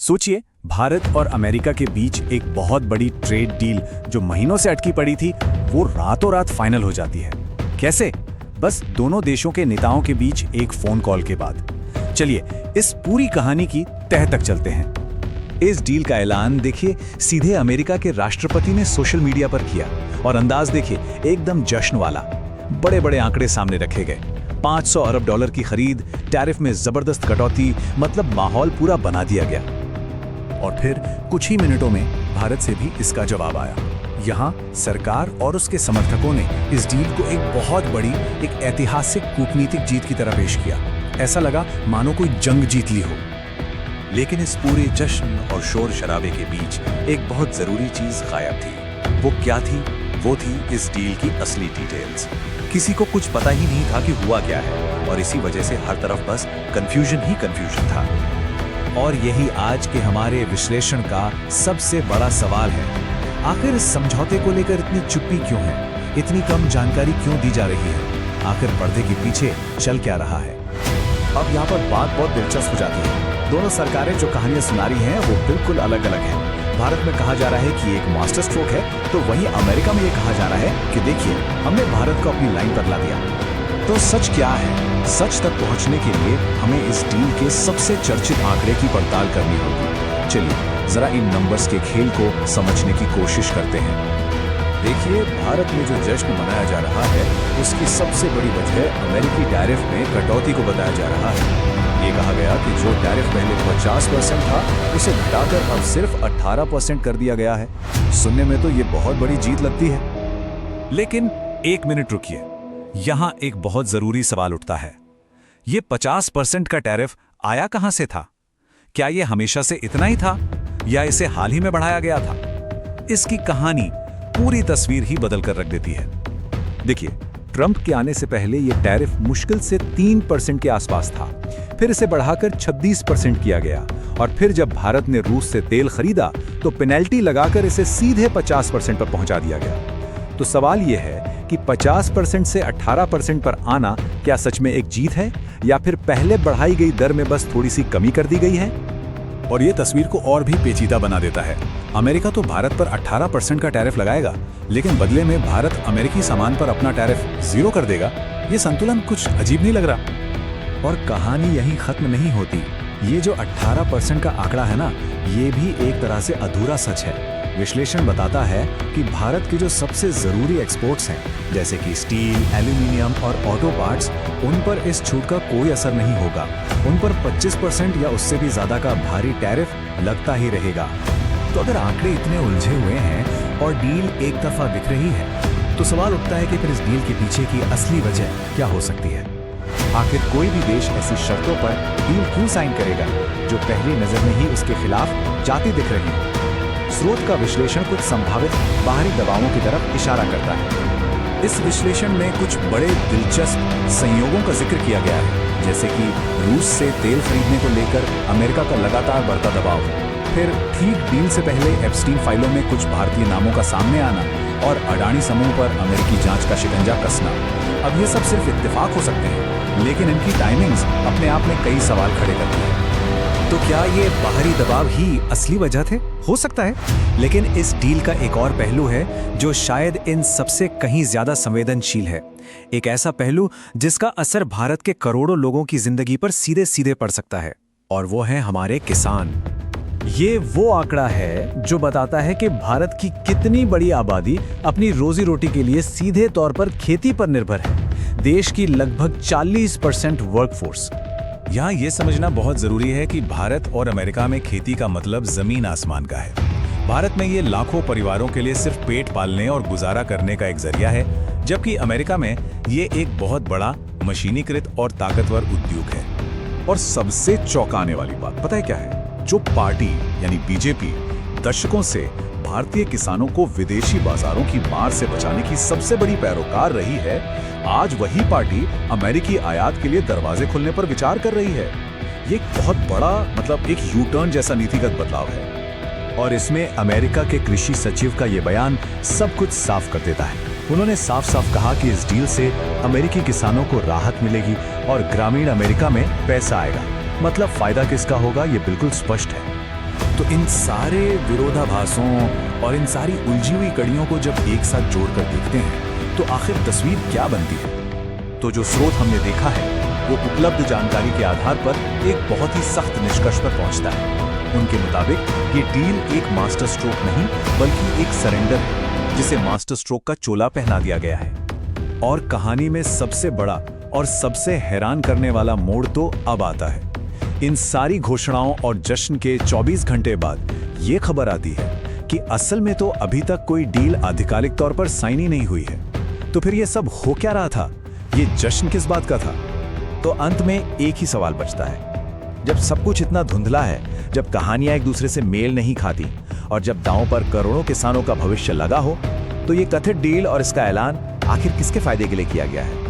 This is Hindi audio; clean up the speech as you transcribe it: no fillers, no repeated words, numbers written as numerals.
सोचिए, भारत और अमेरिका के बीच एक बहुत बड़ी ट्रेड डील जो महीनों से अटकी पड़ी थी, वो रातों रात फाइनल हो जाती है। कैसे? बस दोनों देशों के नेताओं के बीच एक फोन कॉल के बाद। चलिए इस पूरी कहानी की तह तक चलते हैं। इस डील का ऐलान देखिए सीधे अमेरिका के राष्ट्रपति ने सोशल मीडिया पर किया और अंदाज देखिए एकदम जश्न वाला। बड़े बड़े आंकड़े सामने रखे गए। 500 अरब डॉलर की खरीद, टैरिफ में जबरदस्त कटौती, मतलब माहौल पूरा बना दिया गया। और फिर कुछ ही मिनटों में भारत से भी इसका जवाब आया। यहाँ सरकार और उसके समर्थकों ने इस डील को एक बहुत बड़ी, एक ऐतिहासिक कूटनीतिक जीत की तरह पेश किया। ऐसा लगा मानो कोई जंग जीत ली हो। लेकिन इस पूरे जश्न और शोर शराबे के बीच एक बहुत जरूरी चीज गायब थी। वो क्या थी? वो थी इस डील की असली डिटेल्स। किसी को कुछ पता ही नहीं था कि हुआ क्या है, और इसी वजह से हर तरफ बस कंफ्यूजन ही कंफ्यूजन था। और यही आज के हमारे विश्लेषण का सबसे बड़ा सवाल है। आखिर इस समझौते को लेकर इतनी चुप्पी क्यों है? इतनी कम जानकारी क्यों दी जा रही है? आखिर पर्दे के पीछे चल क्या रहा है? अब यहाँ पर बात बहुत दिलचस्प हो जाती है। दोनों सरकारें जो कहानियां सुना रही हैं वो बिल्कुल अलग अलग हैं। भारत में कहा जा रहा है कि एक मास्टर स्ट्रोक है, तो वहीं अमेरिका में ये कहा जा रहा है कि देखिए हमने भारत को अपनी लाइन पर ला दिया। तो सच क्या है? सच तक पहुंचने के लिए हमें इस डील के सबसे चर्चित आंकड़े की पड़ताल करनी होगी। चलिए जरा इन नंबर्स के खेल को समझने की कोशिश करते हैं। देखिए, भारत में जो जश्न मनाया जा रहा है उसकी सबसे बड़ी वजह अमेरिकी टैरिफ में कटौती को बताया जा रहा है। ये कहा गया कि जो टैरिफ पहले 50% था उसे घटाकर अब सिर्फ 18% कर दिया गया है। सुनने में तो ये बहुत बड़ी जीत लगती है। लेकिन एक मिनट रुकिए, यहाँ एक बहुत जरूरी सवाल उठता है। ये 50% का टैरिफ आया कहां से था? क्या ये हमेशा से इतना ही था या इसे हाल ही में बढ़ाया गया था? इसकी कहानी पूरी तस्वीर ही बदल कर रख देती है। देखिए, ट्रंप के आने से पहले ये टैरिफ मुश्किल से 3% के आसपास था। फिर इसे बढ़ाकर 26% किया गया, और फिर जब भारत ने रूस से तेल खरीदा तो पेनल्टी लगाकर इसे सीधे 50% पर पहुंचा दिया गया। तो सवाल यह है कि 50% से 18% पर आना क्या सच में एक जीत है, या फिर पहले बढ़ाई गई दर में बस थोड़ी सी कमी कर दी गई है? और ये तस्वीर को और भी पेचीदा बना देता है। अमेरिका तो भारत पर 18% का टैरिफ लगाएगा, लेकिन बदले में भारत अमेरिकी सामान पर अपना टैरिफ 0 कर देगा। ये संतुलन कुछ अजीब नहीं लग रहा? और कहानी यहीं खत्म नहीं होती। ये जो 18% का आंकड़ा है ना, ये भी एक तरह से अधूरा सच है। विश्लेषण बताता है कि भारत के जो सबसे जरूरी एक्सपोर्ट्स हैं, जैसे कि स्टील, एल्यूमिनियम और ऑटो पार्ट्स, उन पर इस छूट का कोई असर नहीं होगा। उन पर 25% या उससे भी ज्यादा का भारी टैरिफ लगता ही रहेगा। तो अगर आंकड़े इतने उलझे हुए हैं और डील एक तरफा दिख रही है, तो सवाल उठता है कि फिर इस डील के पीछे की असली वजह क्या हो सकती है? आखिर कोई भी देश ऐसी शर्तों पर डील क्यों साइन करेगा जो पहली नजर में ही उसके खिलाफ जाती दिख रही है? स्रोत का विश्लेषण कुछ संभावित बाहरी दबावों की तरफ इशारा करता है। इस विश्लेषण में कुछ बड़े दिलचस्प संयोगों का जिक्र किया गया है, जैसे कि रूस से तेल खरीदने को लेकर अमेरिका का लगातार बढ़ता दबाव, फिर ठीक डील से पहले एप्स्टीन फाइलों में कुछ भारतीय नामों का सामने आना, और अडानी समूह पर अमेरिकी जांच का शिकंजा कसना। अब ये सब सिर्फ इत्तेफाक हो सकते हैं, लेकिन इनकी टाइमिंग्स अपने आप में कई सवाल खड़े करती है। तो क्या ये बाहरी दबाव ही असली वजह थे? हो सकता है, लेकिन इस डील का एक और पहलू है जो शायद इन सबसे कहीं ज्यादा संवेदनशील है। एक ऐसा पहलू जिसका असर भारत के करोड़ों लोगों की जिंदगी पर सीधे सीधे पड़ सकता है, और वो है हमारे किसान। ये वो आंकड़ा है जो बताता है कि भारत की कितनी बड़ी आबादी अपनी रोजी रोटी के लिए सीधे तौर पर खेती पर निर्भर है। देश की लगभग 40% वर्कफोर्स। यहाँ ये समझना बहुत जरूरी है कि भारत और अमेरिका में खेती का मतलब जमीन आसमान का है। भारत में ये लाखों परिवारों के लिए सिर्फ पेट पालने और गुजारा करने का एक जरिया है, जबकि अमेरिका में ये एक बहुत बड़ा मशीनीकृत और ताकतवर उद्योग है। और सबसे चौंकाने वाली बात पता है क्या है? जो पार्टी यानी बीजेपी दशकों से भारतीय किसानों को विदेशी बाजारों की मार से बचाने की सबसे बड़ी पैरोकार रही है, आज वही पार्टी अमेरिकी आयात के लिए दरवाजे खोलने पर विचार कर रही है। ये एक बहुत बड़ा, मतलब एक यू टर्न जैसा नीतिगत बदलाव है। और इसमें अमेरिका के कृषि सचिव का ये बयान सब कुछ साफ कर देता है। उन्होंने साफ साफ कहा कि इस डील से अमेरिकी किसानों को राहत मिलेगी और ग्रामीण अमेरिका में पैसा आएगा। मतलब फायदा किसका होगा ये बिल्कुल स्पष्ट है। तो इन सारे विरोधाभासों और इन सारी उलझी हुई कड़ियों को जब एक साथ जोड़कर देखते हैं तो आखिर तस्वीर क्या बनती है? तो जो स्रोत हमने देखा है वो उपलब्ध जानकारी के आधार पर एक बहुत ही सख्त निष्कर्ष पर पहुंचता है। उनके मुताबिक ये डील एक मास्टर स्ट्रोक नहीं बल्कि एक सरेंडर है जिसे मास्टर स्ट्रोक का चोला पहना दिया गया है। और कहानी में सबसे बड़ा और सबसे हैरान करने वाला मोड़ तो अब आता है। इन सारी घोषणाओं और जश्न के 24 घंटे बाद ये खबर आती है कि असल में तो अभी तक कोई डील आधिकारिक तौर पर साइन ही नहीं हुई है। तो फिर ये सब हो क्या रहा था? ये जश्न किस बात का था? तो अंत में एक ही सवाल बचता है, जब सब कुछ इतना धुंधला है, जब कहानियां एक दूसरे से मेल नहीं खाती और जब दांव पर करोड़ों किसानों का भविष्य लगा हो, तो ये कथित डील और इसका ऐलान आखिर किसके फायदे के लिए किया गया है?